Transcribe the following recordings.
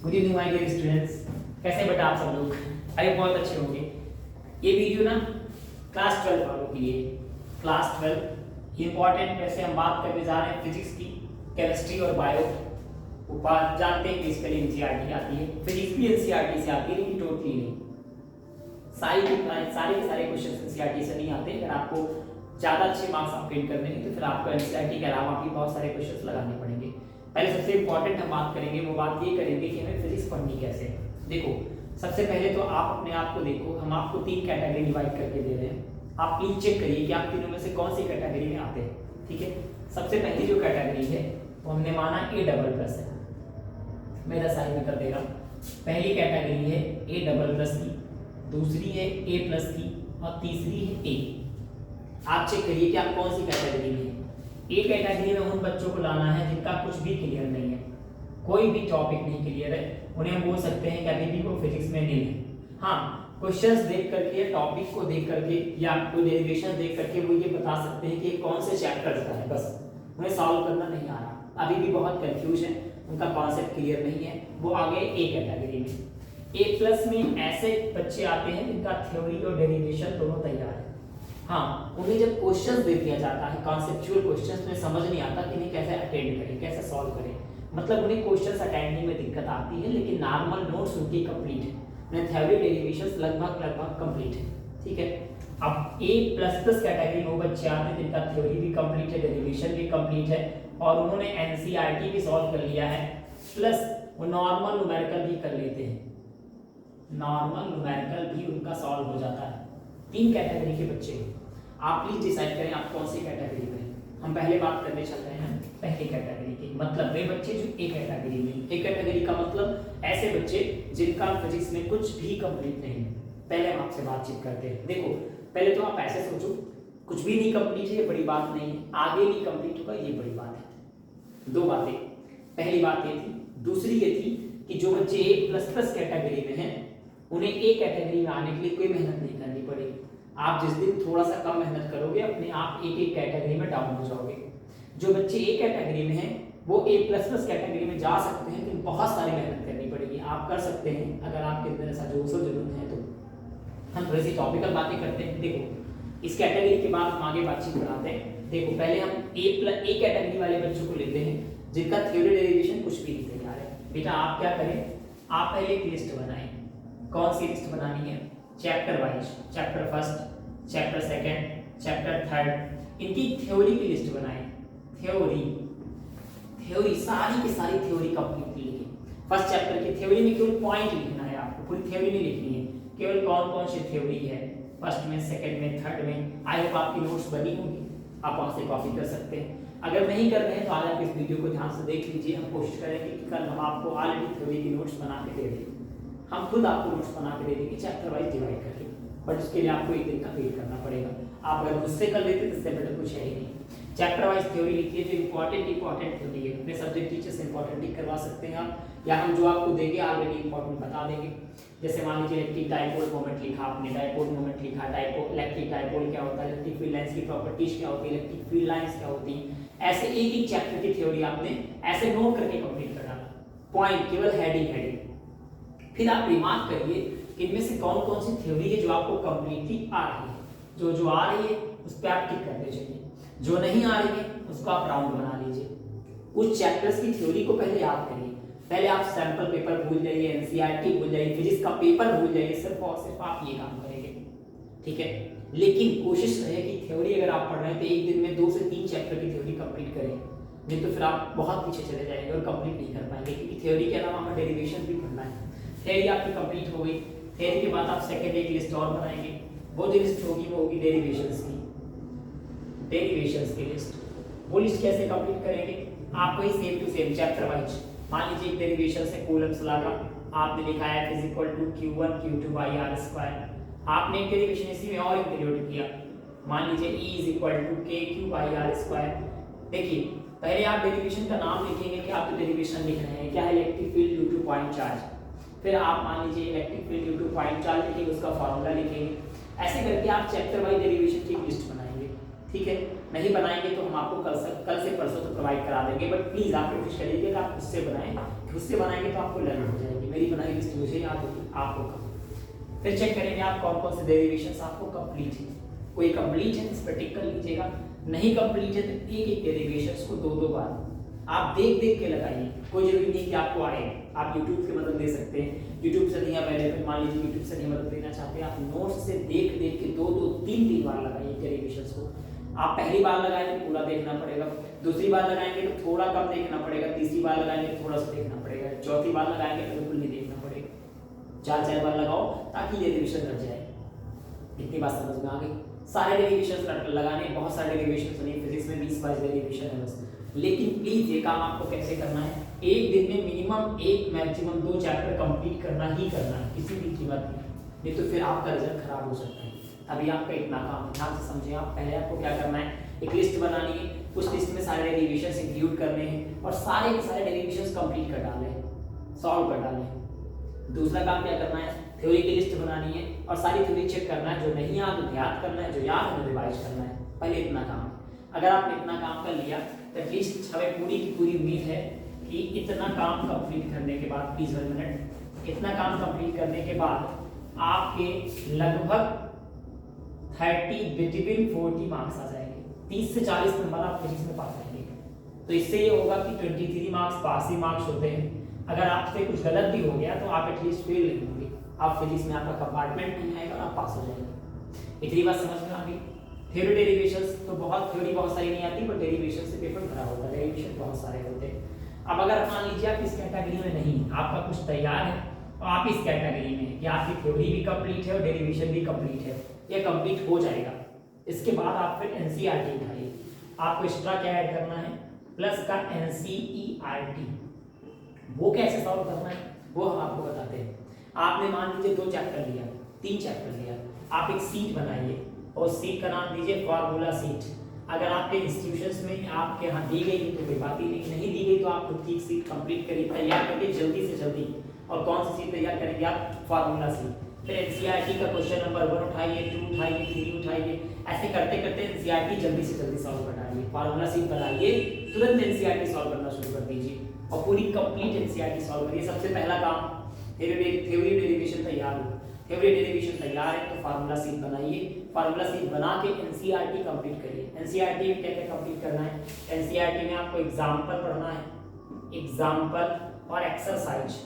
Good evening my dear students, कैसे बेटा आप सब लोग? अरे बहुत अच्छे होंगे। ये वीडियो ना क्लास 12 वालों के लिए। क्लास 12 इंपॉर्टेंट वैसे हम बात करने जा रहे हैं फिजिक्स की, केमिस्ट्री और बायो। ऊपर जानते हैं कि इसके लिए एनसीईआरटी आती है, फिजिक्स भी एनसीईआरटी से आती है लेकिन टोटली नहीं। सारे के सारे क्वेश्चन एनसीईआरटी से नहीं आते। अगर आपको ज़्यादा अच्छे मार्क्स आप गेन करने हैं तो फिर आपको एनसीईआरटी के अलावा भी बहुत सारे क्वेश्चन लगाने पड़ेंगे। पहले सबसे इंपॉर्टेंट हम बात करेंगे, वो बात ये करेंगे कि हमें फिजिक्स पढ़नी कैसे है। देखो, सबसे पहले तो आप अपने आप को देखो, हम आपको 3 कैटेगरी डिवाइड करके दे रहे हैं। आप प्लीज चेक करिए कि आप तीनों में से कौन सी कैटेगरी में आते हैं। ठीक है, सबसे पहली जो कैटेगरी है वो हमने माना A डबल प्लस है। मेरा साइड में कर देगा। पहली कैटेगरी है A डबल प्लस की, दूसरी है A प्लस की और तीसरी है A। आप चेक करिए कि आप कौन सी कैटेगरी में हैं। ए कैटेगरी में उन बच्चों को लाना है जिनका कुछ भी क्लियर नहीं है, कोई भी टॉपिक नहीं क्लियर है। उन्हें हम बोल सकते हैं कि अभी भी वो फिजिक्स में नहीं है। हाँ, क्वेश्चंस देख करके, टॉपिक को देख करके या कोई डेरिवेशन देख करके वो ये बता सकते हैं कि कौन से चैप्टर का है, बस उन्हें सॉल्व करना नहीं आ रहा, अभी भी बहुत कंफ्यूज है, उनका कॉन्सेप्ट क्लियर नहीं है, वो आगे ए कैटेगरी में। ए प्लस में ऐसे बच्चे आते हैं जिनका थ्योरी और डेरिवेशन दोनों तैयार है। हाँ, उन्हें जब क्वेश्चंस दे दिया जाता है, कॉन्सेप्चुअल क्वेश्चंस, में समझ नहीं आता कि इन्हें कैसे अटेंड करें, कैसे सॉल्व करें। मतलब उन्हें क्वेश्चंस अटेंडिंग में दिक्कत आती है, लेकिन नॉर्मल नोट्स उनके कंप्लीट है, उन्हें थ्योरी डेरिवेशंस लगभग कंप्लीट है। ठीक है, अब ए प्लस प्लस कैटेगरी में वो बच्चे आते हैं जिनका थ्योरी भी कंप्लीट है, डेरिवेशन भी कंप्लीट है और उन्होंने एनसीईआरटी भी सॉल्व कर लिया है, प्लस वो नॉर्मल न्यूमेरिकल भी कर लेते हैं, नॉर्मल न्यूमेरिकल भी उनका सॉल्व हो जाता है। 3 कैटेगरी के बच्चे हैं। आप प्लीज डिसाइड करें आप कौन सी कैटेगरी में हैं। हम पहले बात करने चल रहे हैं पहली कैटेगरी की, मतलब वे बच्चे जो ए कैटेगरी में। ए कैटेगरी का मतलब ऐसे बच्चे जिनका फिजिक्स में कुछ भी कंप्लीट नहीं है। पहले हम आपसे बातचीत करते हैं। देखो, पहले तो आप ऐसे सोचो, कुछ भी नहीं कंप्लीट है ये बड़ी बात नहीं है, आगे नहीं कंप्लीट होगा ये बड़ी बात है। 2 बातें, पहली बात ये थी। दूसरी ये थी कि जो बच्चे ए प्लस प्लस कैटेगरी में हैं उन्हें ए कैटेगरी में आने के लिए कोई मेहनत नहीं करनी पड़ेगी। आप जिस दिन थोड़ा सा कम मेहनत करोगे अपने आप एक कैटेगरी में डाउन हो जाओगे। जो बच्चे ए कैटेगरी में हैं वो ए प्लस प्लस कैटेगरी में जा सकते हैं, लेकिन बहुत सारी मेहनत करनी पड़ेगी। आप कर सकते हैं अगर आपके अंदर ऐसा जोश और जुनून है तो। हम थोड़ी सी टॉपिकल बातें करते हैं। देखो, इस कैटेगरी के बाद हम आगे बातचीत बढ़ाते हैं। देखो, पहले हम ए कैटेगरी वाले बच्चों को लेते हैं जिनका थ्योरी डेरिवेशन कुछ भी नहीं तैयार है। बेटा आप क्या करें, आप पहले एक लिस्ट बनाएं। कौन सी लिस्ट बनानी है? Chapter wise, chapter first, chapter second, chapter third, इनकी थ्योरी की लिस्ट बनाएं। थ्योरी सारी की सारी थ्योरी कंप्लीटली लिखें। फर्स्ट चैप्टर की थ्योरी में केवल पॉइंट लिखना है, आपको पूरी थ्योरी नहीं लिखनी है, केवल कौन कौन सी थ्योरी है फर्स्ट में, सेकंड में, थर्ड में। आई होप आपकी नोट्स बनी होंगी, आप वहां से कॉपी कर सकते हैं। अगर नहीं कर रहे हैं तो आज आप इस वीडियो को ध्यान से देख लीजिए। हम कोशिश करेंगे कि कल हम आपको ऑलरेडी थ्योरी की नोट्स बना के दे दें। हम खुद आपको नोट्स बना के दे देंगे चैप्टर वाइज डिवाइड करके, बट उसके लिए आपको एक दिन का वेट करना पड़ेगा। आप अगर मुझसे कर लेते तो इससे बेटर कुछ है ही नहीं। चैप्टर वाइज थ्योरी लिखिए, जो इंपॉर्टेंट थ्योरी है अपने सब्जेक्ट टीचर से इंपॉर्टेंट लिख करवा सकते हैं आप, या हम जो आपको देंगे ऑलरेडी इंपॉर्टेंट बता देंगे। जैसे मान लीजिए इलेक्ट्रिक डाइपोल मोमेंट लिखा आपने, डाइपोल मोमेंट लिखा, इलेक्ट्रिक डाइपोल क्या होता है, इलेक्ट्रिक फील्ड लाइंस की प्रॉपर्टीज क्या होती है, इलेक्ट्रिक फील्ड लाइंस क्या होती हैं, ऐसे एक चैप्टर की थ्योरी आपने ऐसे नोट करके कंप्लीट करना, पॉइंट केवल हेडिंग। फिर आप रिमार्क करिए कि इनमें से कौन कौन सी थ्योरी है जो आपको कंप्लीटली आ रही है। जो आ रही है उस पर आप टिक करते जाइए, जो नहीं आ रही है उसको आप राउंड बना लीजिए। उस चैप्टर्स की थ्योरी को पहले याद करिए। पहले आप सैंपल पेपर भूल जाइए, एनसीईआरटी भूल जाइए, फिजिक्स का पेपर भूल जाइए, सिर्फ और सिर्फ आप ये काम करेंगे। ठीक है, लेकिन कोशिश रहे कि थ्योरी अगर आप पढ़ रहे हैं तो एक दिन में 2 से 3 चैप्टर की थ्योरी कंप्लीट करें, नहीं तो फिर आप बहुत पीछे चले जाएंगे और कंप्लीट नहीं कर पाएंगे, क्योंकि थ्योरी के अलावा हमें डेरिवेशन भी पढ़ना है। थ्योरी आपकी कंप्लीट हो गई, थ्योरी के बाद आप सेकंड एक लिस्ट और बनाएंगे। वो जो लिस्ट होगी वो होगी डेरिवेशंस की लिस्ट। वो लिस्ट कैसे कंप्लीट करेंगे? आप वही same to same chapter wise, मान लीजिए एक डेरिवेशन से कूलम्स लॉ का आपने लिखा है F = Q1 Q2 by r²। आपने एक डेरिवेशन इसी में और इंक्लूड किया, मान लीजिए E = KQ by r²। देखिए, पहले आप डेरिवेशन का नाम लिखेंगे कि आप डेरिवेशन लिख रहे हैं, क्या है, electric field due two point charge. फिर आप मान लीजिए electric field due two point charge लिखेंगे, उसका फार्मूला लिखेंगे। ऐसे करके आप चैप्टर वाइज डेरिवेशन की लिस्ट बनाएंगे। ठीक है, नहीं बनाएंगे तो हम आपको कल से परसों तक प्रोवाइड करा देंगे, बट प्लीज़ आप कोशिश करिए कि आप खुद से बनाएं, खुद से बनाएंगे तो आपको लर्न हो जाएगी। मेरी बनाई लिस्ट मुझे याद होगी, आपको कम। फिर चेक करेंगे आप कौन कौन से डेरिवेशंस आपको कंप्लीट है। कोई कंप्लीट है इस पर टिक कर लीजिएगा, नहीं कंप्लीट है तो एक एक डेरिवेशंस को 2-2 बार आप देख देख के लगाइए। कोई जरूरी नहीं कि आपको आए, आप YouTube की मदद ले सकते हैं। YouTube से नहीं अवेलेबल, मान लीजिए YouTube से नहीं मदद लेना चाहते हैं, आप नोट्स से देख देख के 2-2 3-3 बार लगाइए डेरिवेशंस को। आप पहली बार लगाएंगे तो पूरा देखना पड़ेगा, दूसरी बार लगाएंगे तो थोड़ा कम देखना पड़ेगा, तीसरी बार लगाएंगे तो थोड़ा सा देखना पड़ेगा, चौथी बार लगाएंगे तो बिल्कुल नहीं देखना पड़ेगा। 4-4 बार लगाओ ताकि डेरिवेशन रट जाए। इतनी बात समझ में आ गई। सारे डेरिवेशंस लगाने, बहुत सारे डेरिवेशंस नहीं, फिजिक्स में 20-22 डेरिवेशन है बस। लेकिन प्लीज ये काम आपको कैसे करना है, एक दिन में मिनिमम 1 मैक्सिमम 2 चैप्टर कंप्लीट करना ही करना है, किसी भी कीमत में, नहीं तो फिर आपका रिजल्ट खराब हो सकता है। अभी आपका इतना काम ध्यान से समझे आप। पहले आपको क्या करना है, एक लिस्ट बनानी है, उस लिस्ट में सारे डेरिवेशंस इंक्लूड करने हैं और सारे के सारे डेरिवेशंस कंप्लीट कर डालने हैं, सॉल्व कर डालने हैं। दूसरा काम क्या करना है, थ्योरी की लिस्ट बनानी है और सारी थ्योरी चेक करना है, जो नहीं याद तो याद करना है, जो याद है रिवाइज करना है। पहले इतना काम, अगर आपने इतना काम कर लिया तो एटलीस्ट हमें पूरी की पूरी उम्मीद है कि इतना काम कंप्लीट करने के बाद, प्लीज 1 मिनट, इतना काम कंप्लीट करने के बाद आपके लगभग 30 बिटवीन 40 मार्क्स आ जाएंगे। 30 से 40 नंबर आप फिजिक्स में पा जाएंगे। तो इससे ये होगा कि 23 मार्क्स पास ही मार्क्स होते हैं। अगर आपसे कुछ गलत भी हो गया तो आप एटलीस्ट फेल नहीं होंगे, आप फिजिक्स में आपका कंपार्टमेंट नहीं आएगा और आप पास हो जाएंगे। इतनी बात समझ में आ गई। थ्योरी डेरिवेशंस तो थ्योरी बहुत सारी नहीं आती, पर डेरिवेशन से पेपर भरा होता है, डेरिवेशन बहुत सारे होते हैं। अब अगर मान लीजिए आप इस कैटेगरी में नहीं, आपका कुछ तैयार है और आप इस कैटेगरी में कि आपकी थ्योरी भी कंप्लीट है और डेरिवेशन भी कंप्लीट है, ये कंप्लीट हो जाएगा। इसके बाद आप फिर एनसीईआरटी उठाइए। आपको एक्स्ट्रा क्या ऐड करना है, प्लस का एनसीईआरटी। वो कैसे सॉल्व करना है वो हम आपको बताते हैं। आपने मान लीजिए 2 चैप्टर लिया, 3 चैप्टर लिया, आप एक सीट बनाइए और सीट का नाम दीजिए फार्मूला सीट। अगर आपके इंस्टीट्यूशंस में आपके यहाँ दी गई तो कोई बात ही नहीं दी गई तो आप खुद की सीट कंप्लीट करिए, तैयार करिए जल्दी से जल्दी। और कौन सी सीट तैयार करेंगे आप, फार्मूला सीट। फिर एनसीईआरटी का क्वेश्चन नंबर 1 उठाइए, 2 उठाइए, 3 उठाइए, ऐसे करते करते एनसीईआरटी जल्दी से जल्दी सॉल्व कर डालिए। फार्मूला सीट बनाइए, तुरंत एनसीईआरटी सॉल्व करना शुरू कर दीजिए और पूरी कंप्लीट एनसीईआरटी सॉल्व करिए। सबसे पहला काम, थ्योरी डेरिवेशन तैयार हो, थ्योरी डेरिवेशन तैयार है तो फार्मूला सीट बनाइए। फार्मूला सीट बना के एनसीईआरटी कंप्लीट करिए। एनसीईआरटी में क्या क्या कंप्लीट करना है, एनसीईआरटी में आपको एग्जांपल पढ़ना है, एग्जांपल और एक्सरसाइज।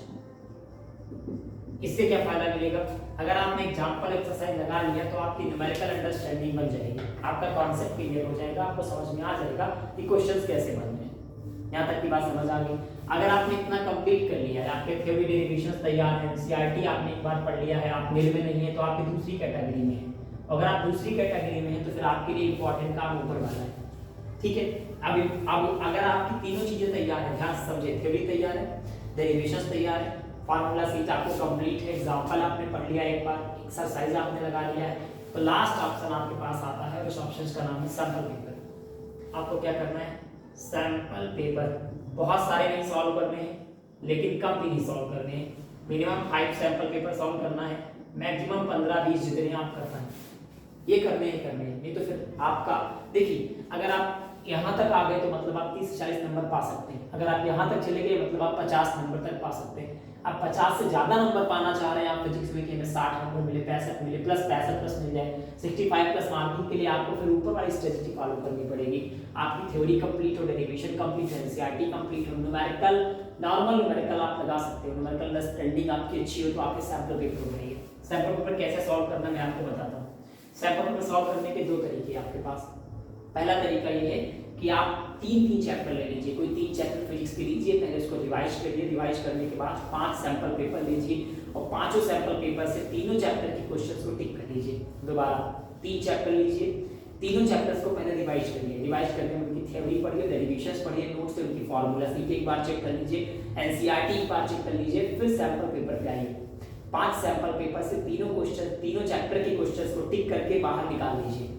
इससे क्या फायदा मिलेगा, अगर आपने एग्जांपल एक्सरसाइज लगा लिया तो आपकी न्यूमेरिकल अंडरस्टैंडिंग बन जाएगी, आपका कॉन्सेप्ट क्लियर हो जाएगा, आपको समझ में आ जाएगा कि क्वेश्चंस कैसे बनने हैं। यहाँ तक की बात समझ आ गई। अगर आपने इतना कंप्लीट कर लिया है, आपके थ्योरी डेरिवेशंस तैयार है, एनसीईआरटी आपने एक बार पढ़ लिया है, आप मेरे में नहीं है तो आपकी दूसरी कैटेगरी में है। अगर आप दूसरी कैटेगरी में हैं तो फिर आपके लिए इंपॉर्टेंट काम ऊपर वाला है, ठीक है। अब अगर आपकी तीनों चीजें तैयार है, ध्यान से समझे, थ्योरी तैयार है, डेरिवेशंस तैयार है, फार्मूला सीट आपको कंप्लीट है, एग्जांपल आपने पढ़ लिया एक बार, एक्सरसाइज आपने लगा लिया है, तो लास्ट ऑप्शन आपके पास आता है, उस ऑप्शन का नाम है सैंपल पेपर। आपको क्या करना है, सैंपल पेपर। बहुत सारे नहीं सॉल्व करने हैं, लेकिन कम भी नहीं सॉल्व करने हैं। मिनिमम 5 सैंपल पेपर सॉल्व करना है, मैक्सिमम 15-20 जितने आप कर पाए ये करने ही करने हैं। नहीं तो फिर आपका, देखिए अगर आप यहाँ तक आ गए तो मतलब आप 30 से 40 नंबर पा सकते हैं। अगर आप यहाँ तक चले गए मतलब आप 50 नंबर तक पा सकते हैं। आप 50 से ज्यादा नंबर पाना चाह रहे हैं, आप फिजिक्स में कि हमें 60 नंबर मिले, 65 मिले, प्लस 65 प्लस मिल जाए, 65 प्लस मार्किंग के लिए आपको फिर ऊपर वाली स्ट्रेटजी फॉलो करनी पड़ेगी। आपकी थ्योरी कंप्लीट हो, डेरिवेशन कंप्लीट हो, एनसीईआरटी कंप्लीट हो, न्यूमेरिकल नॉर्मल न्यूमेरिकल आप लगा सकते हो, न्यूमेरिकल अंडरस्टैंडिंग आपकी अच्छी हो तो आपके सैंपल पेपर हो जाएंगे। सैंपल पेपर कैसे सॉल्व करना मैं आपको बताता हूँ। सैंपल पेपर सॉल्व करने के 2 तरीके हैं आपके पास। पहला तरीका ये है कि आप 3-3 चैप्टर ले लीजिए, कोई 3 चैप्टर फिजिक्स के लीजिए, पहले उसको रिवाइज करिए, रिवाइज करने के बाद 5 सैंपल पेपर लीजिए और 5 सैंपल पेपर से तीनों चैप्टर के क्वेश्चंस को टिक कर लीजिए। दोबारा 3 चैप्टर लीजिए, तीनों चैप्टर्स को पहले रिवाइज करिए, रिवाइज करके उनकी थ्योरी पढ़िए, डेरिवेशंस पढ़िए, नोट्स से उनकी फार्मूला सीट एक बार चेक कर लीजिए, एनसीईआरटी एक बार चेक कर लीजिए, फिर सैंपल पेपर पे आइए। 5 सैंपल पेपर से तीनों चैप्टर के क्वेश्चंस को टिक करके बाहर निकाल लीजिए।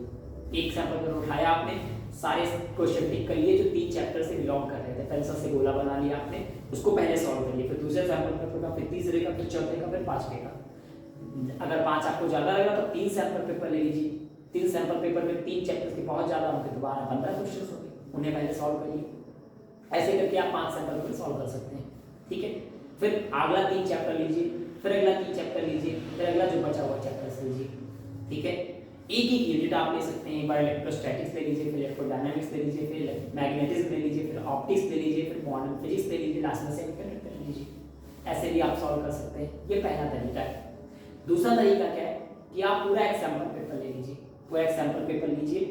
एक सैंपल पेपर उठाया आपने, सारे क्वेश्चन टिक कर लिए जो 3 चैप्टर से बिलोंग कर रहे थे, पेंसिल से गोला बना लिया आपने, उसको पहले सॉल्व करिए, फिर दूसरे सैंपल पेपर का, फिर तीसरे का, फिर चौथे का, फिर 5वें का। अगर 5 आपको ज्यादा लगा तो 3 सैंपल पेपर ले लीजिए, 3 सैंपल पेपर में 3 चैप्टर्स के बहुत ज़्यादा होंगे, दोबारा 15 क्वेश्चन होंगे, उन्हें पहले सॉल्व करिए। ऐसे करके आप 5 सैंपल पेपर सॉल्व कर सकते हैं, ठीक है। फिर अगला 3 चैप्टर लीजिए, फिर अगला 3 चैप्टर लीजिए, फिर अगला जो बचा हुआ चैप्टर लीजिए, ठीक है। एक एक यूनिट आप ले सकते हैं, एक बार इलेक्ट्रोस्टैटिक्स ले लीजिए, फिर इलेक्ट्रोडायनामिक्स ले लीजिए, फिर मैग्नेटिज्म ले लीजिए, फिर ऑप्टिक्स ले लीजिए, फिर क्वांटम फिजिक्स ले लीजिए, लास्ट में सेमीकंडक्टर ले लीजिए। ऐसे भी आप सॉल्व कर सकते हैं, ये पहला तरीका है। दूसरा तरीका क्या है कि आप पूरा एक सैंपल पेपर ले लीजिए, पूरा एक सैंपल पेपर लीजिए,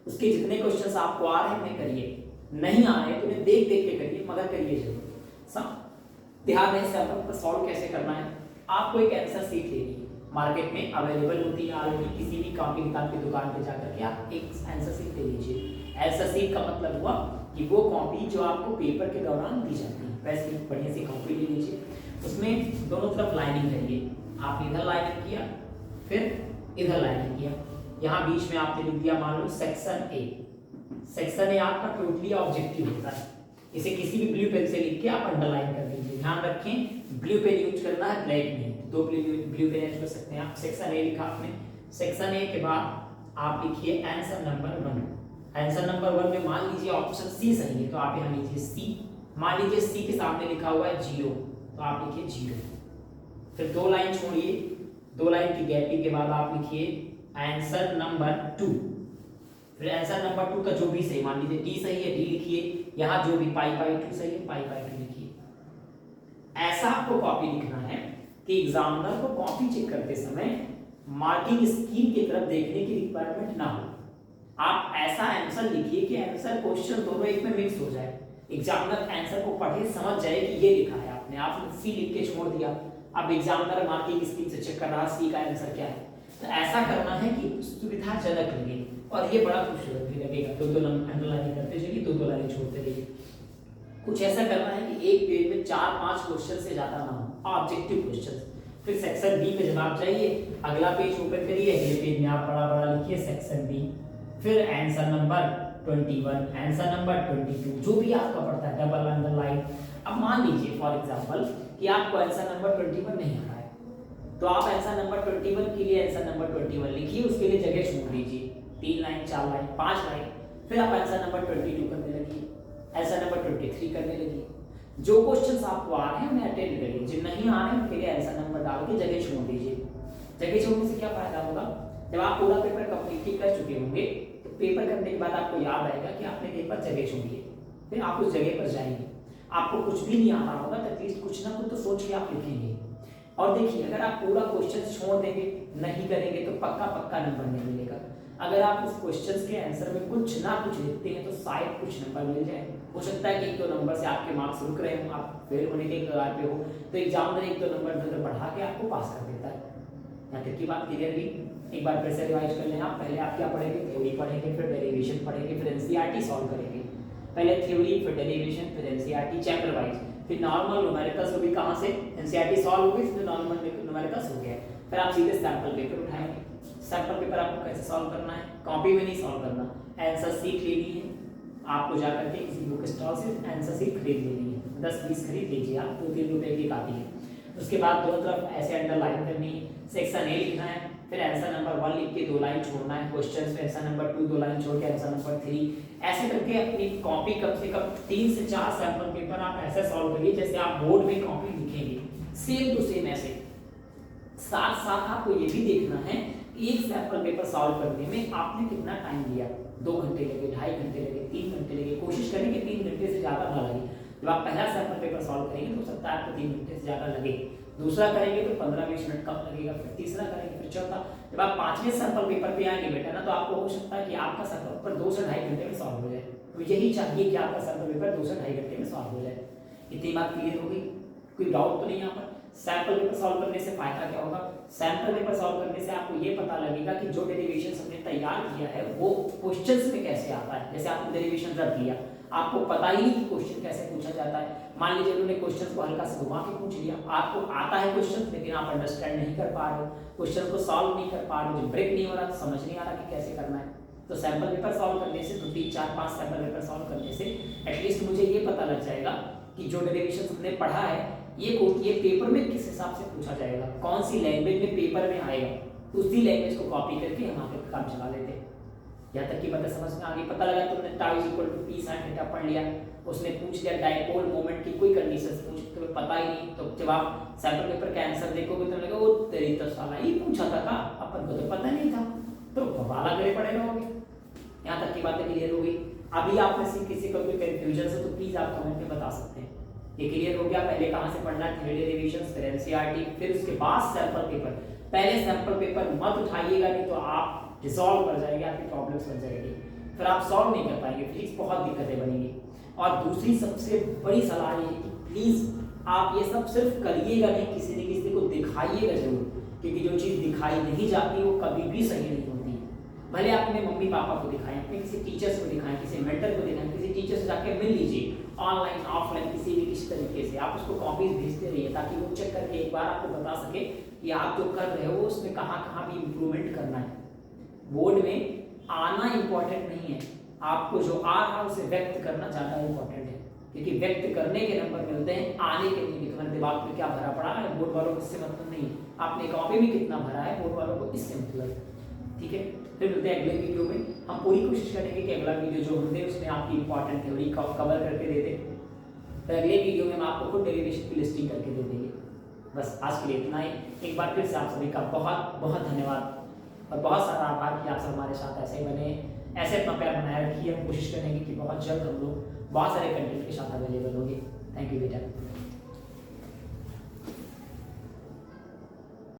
उसके जितने क्वेश्चंस आपको आ रहे हैं उन्हें करिए, नहीं आ रहे तो उन्हें देख देख के करिए, मगर करिए जरूर। ध्यान दें सैंपल पर सॉल्व कैसे करना है। आपको एक आंसर शीट लेनी है, मार्केट में अवेलेबल होती है ऑलरेडी, किसी भी कॉपी किताब की दुकान पे जाकर के आप एक आंसर शीट ले लीजिए। आंसर शीट का मतलब हुआ कि वो कॉपी जो आपको पेपर के दौरान दी जाती है, वैसे बढ़िया सी कॉपी ले लीजिए, उसमें दोनों तरफ लाइनिंग करिए। आप इधर लाइनिंग किया, फिर इधर लाइनिंग किया, यहाँ बीच में आपने लिख दिया मान लो सेक्शन ए। सेक्शन ए आपका टोटली ऑब्जेक्टिव होता है, इसे किसी भी ब्लू पेन से लिख के आप अंडरलाइन कर दीजिए। ध्यान रखें ब्लू पेन यूज करना है, ब्लैक नहीं। 2 ब्लू पेन यूज कर सकते हैं आप। सेक्शन ए लिखा आपने, सेक्शन ए के बाद आप लिखिए आंसर नंबर 1। आंसर नंबर 1 में मान लीजिए ऑप्शन सी सही है तो आप यहाँ लीजिए सी। मान लीजिए सी के सामने लिखा हुआ है 0 तो आप लिखिए 0। फिर 2 लाइन छोड़िए, 2 लाइन की गैपिंग के बाद आप लिखिए आंसर नंबर 2। फिर आंसर नंबर 2 का जो भी सही, मान लीजिए डी सही है डी लिखिए, यहाँ जो भी पाई 2 सही है पाई 2 लिखिए। ऐसा आपको कॉपी लिखना है कि एग्जामिनर को कॉपी चेक करते समय मार्किंग स्कीम की तरफ देखने की रिक्वायरमेंट ना हो। आप ऐसा आंसर लिखिए कि आंसर क्वेश्चन दोनों एक में मिक्स हो जाए, एग्जामिनर आंसर को पढ़े समझ जाए कि ये लिखा है आपने, आपने सी लिख के छोड़ दिया, अब एग्जामिनर मार्किंग स्कीम से चेक कर रहा सी का आंसर क्या है। तो ऐसा करना है कि सुविधाजनक लगे और ये बड़ा खूबसूरत भी लगेगा। 2 लाइन अंडरलाइन करते चलिए, 2 लाइन छोड़ते रहिए। कुछ ऐसा करना है कि एक पेज में 4-5 क्वेश्चन से ज्यादा ना हो, ऑब्जेक्टिव क्वेश्चन। फिर सेक्शन बी पे जब आप जाइए, अगला पेज ओपन करिए, अगले पेज में आप बड़ा बड़ा लिखिए सेक्शन बी, फिर आंसर नंबर 21, आंसर नंबर 22, जो भी आपका पड़ता है डबल अंडरलाइन। अब मान लीजिए फॉर एग्जांपल कि आपको आंसर नंबर 21 नहीं आ रहा है, तो आप आंसर नंबर 21 के लिए आंसर नंबर 21 लिखिए, उसके लिए जगह छोड़ दीजिए, 3 लाइन 4 लाइन 5 लाइन। फिर आप आंसर नंबर 22 करने लगिए, आंसर नंबर 23 करने लगिए। जो क्वेश्चंस आपको आ रहे हैं उन्हें अटेंड करिए, जो नहीं आ रहे हैं उनके लिए आंसर नंबर डाल के जगह छोड़ दीजिए। जगह छोड़ने से क्या फायदा होगा, जब आप पूरा पेपर कंप्लीट कर चुके होंगे तो पेपर करने के बाद आपको याद आएगा कि आपने कहीं पर जगह छोड़ी है, फिर आप उस जगह पर जाएंगे। आपको कुछ भी नहीं आ रहा होगा तो एटलीस्ट कुछ ना कुछ तो सोच के आप लिखेंगे। और देखिए अगर आप पूरा क्वेश्चन छोड़ देंगे, नहीं करेंगे तो पक्का नंबर नहीं मिलेगा। अगर आप उस क्वेश्चंस के आंसर में कुछ ना कुछ लिखते हैं तो शायद कुछ नंबर मिल जाए। हो सकता है कि 1-2 नंबर से आपके मार्क्स रुक रहे हो, आप फेल होने के कगार पे हो, तो एग्जामिनर 1-2 नंबर बढ़ा के आपको पास कर देता है। यहाँ तक की बात क्लियर हुई। एक बार फिर से रिवाइज कर लें आप। पहले आप क्या पढ़ेंगे, थ्योरी पढ़ेंगे, फिर डेरिवेशन पढ़ेंगे, फिर एनसीईआरटी सॉल्व करेंगे। पहले थ्योरी, फिर डेरिवेशन, फिर एनसीईआरटी चैप्टर वाइज, फिर नॉर्मल न्यूमेरिकल्स होगी, कहाँ से एनसीईआरटी सॉल्व होगी, फिर नॉर्मल न्यूमेरिकल्स हो गया। फिर आप सीधे सैंपल पेपर उठाएंगे। सैंपल पेपर आपको कैसे सॉल्व करना है, कॉपी में नहीं सॉल्व करना, आंसर शीट लेनी है आपको, जाकर के किसी बुक स्टॉल से आंसर शीट खरीद लेनी है, 10-20 खरीद लीजिए आप, 2-3 रुपए की आती है। उसके बाद दोनों तरफ ऐसे अंडरलाइन करनी है, सेक्शन ए लिखना है, फिर आंसर नंबर 1 लिख के 2 लाइन छोड़ना है, क्वेश्चन पे आंसर नंबर 2 2 लाइन छोड़ के आंसर नंबर 3, ऐसे करके अपनी कॉपी कम से कम 3 से 4 सैंपल पेपर आप ऐसे सॉल्व करिए जैसे आप बोर्ड में कॉपी लिखेंगे, सेम टू सेम ऐसे। साथ साथ आपको ये भी देखना है कि एक सैंपल पेपर सॉल्व करने में आपने कितना टाइम लिया, 2 घंटे लगे, 2.5 घंटे लगे, 3 घंटे लगे। कोशिश करें कि 3 घंटे से ज़्यादा ना लगे। जब आप पहला सैंपल पेपर सॉल्व करेंगे तो हो सकता है आपको 3 घंटे से ज़्यादा लगे, दूसरा करेंगे तो 15-20 मिनट कम लगेगा, फिर तीसरा करेंगे, फिर चौथा। जब आप 5वें सैंपल पेपर पे आएंगे बेटा ना, तो आपको हो सकता है कि आपका सैंपल पेपर 2 से 2.5 घंटे में सॉल्व हो जाए। तो यही चाहिए कि आपका सैंपल पेपर 2 से 2.5 घंटे में सॉल्व हो जाए। इतनी बात क्लियर हो गई, कोई डाउट तो नहीं यहाँ पर? सैंपल पेपर सॉल्व करने से फायदा क्या होगा? सैंपल पेपर सॉल्व करने से आपको ये पता लगेगा कि जो डेरिवेशन हमने तैयार किया है वो क्वेश्चंस में कैसे आता है। जैसे आपने डेरिवेशन रख लिया, आपको पता ही नहीं कि क्वेश्चन कैसे पूछा जाता है। मान लीजिए उन्होंने क्वेश्चन को हल्का से घुमा के पूछ लिया, आपको आता है क्वेश्चन लेकिन आप अंडरस्टैंड नहीं कर पा रहे हो, क्वेश्चन को सॉल्व नहीं कर पा रहे हो, ब्रेक नहीं हो रहा, समझ नहीं आ रहा कि कैसे करना है। तो सैंपल पेपर सॉल्व करने से, 2 3 4 5 सैंपल पेपर सॉल्व करने से एटलीस्ट मुझे ये पता लग जाएगा कि जो डेरिवेशन हमने पढ़ा है ये पेपर में किस हिसाब से पूछा जाएगा, कौन सी लैंग्वेज में पेपर में आएगा। उसी लैंग्वेज को कॉपी करके हम आगे काम चला लेते हैं। यहाँ तक की बात समझ में आ गई। पता लगा तुमने tau is equal to P sine theta पढ़ लिया, उसने पूछ लिया डाइपोल मोमेंट की कोई कंडीशंस पूछ, तुम्हें पता ही नहीं, तो जब आप सैंपल पेपर का आंसर देखोगे तो लगेगा वो तेरी तो साला ही पूछा था का, अपन को तो पता नहीं था, तो बवाला करे पड़े रहोगे। यहाँ तक की बातें क्लियर हो गई। अभी आप में से किसी को कोई कंफ्यूजन है तो प्लीज आप कमेंट में बता सकते हैं। ये क्लियर हो गया। पहले कहाँ से पढ़ना है, थ्योरी रिवीजन, फिर एनसीईआरटी, फिर उसके बाद सैंपल पेपर। पहले सैंपल पेपर मत उठाइएगा, नहीं तो आप डिसॉल्व कर जाएंगे, आपकी प्रॉब्लम्स बन जाएगी, फिर आप सॉल्व नहीं कर पाएंगे, फिजिक्स बहुत दिक्कतें बनेंगी। और दूसरी सबसे बड़ी सलाह ये है कि प्लीज आप ये सब सिर्फ करिएगा नहीं, किसी न किसी को दिखाइएगा जरूर, क्योंकि जो चीज़ दिखाई नहीं जाती वो कभी भी सही नहीं होती है। भले आप अपने मम्मी पापा को दिखाएं, अपने किसी टीचर्स को दिखाएं, किसी मेंटर को दिखाएं, किसी टीचर से जाके मिल लीजिए, ऑनलाइन ऑफलाइन किसी भी किसी तरीके से आप उसको कॉपीज भेजते रहिए, ताकि वो चेक करके एक बार आपको बता सके कि आप जो कर रहे हो उसमें कहाँ कहाँ भी इम्प्रूवमेंट करना है। बोर्ड में आना इम्पोर्टेंट नहीं है, आपको जो आ रहा है उसे व्यक्त करना ज़्यादा इम्पोर्टेंट है, क्योंकि व्यक्त करने के नंबर मिलते हैं, आने के नहीं। तुम्हारे दिमाग में क्या भरा पड़ा है, बोर्ड वालों को इससे मतलब नहीं, आपने कॉपी में कितना भरा है बोर्ड वालों को इससे मतलब। ठीक है, फिर मिलते हैं अगले वीडियो में। हम पूरी कोशिश करेंगे कि अगला वीडियो जो होते हैं उसमें आपकी इंपॉर्टेंट थ्योरी कवर करके दे दें, फिर अगले वीडियो में हम आपको खुद डेरिवेशन की लिस्टिंग करके दे देंगे। बस आज के लिए इतना ही। एक बार फिर से आप सभी का बहुत बहुत धन्यवाद और बहुत सारा आभार कि आप सब हमारे साथ ऐसे ही बने, ऐसे अपना प्यार बनाए रखिए। हम कोशिश करेंगे कि बहुत जल्द हम लोग बहुत सारे कंटेंट के साथ अवेलेबल होंगे। थैंक यू बेटा।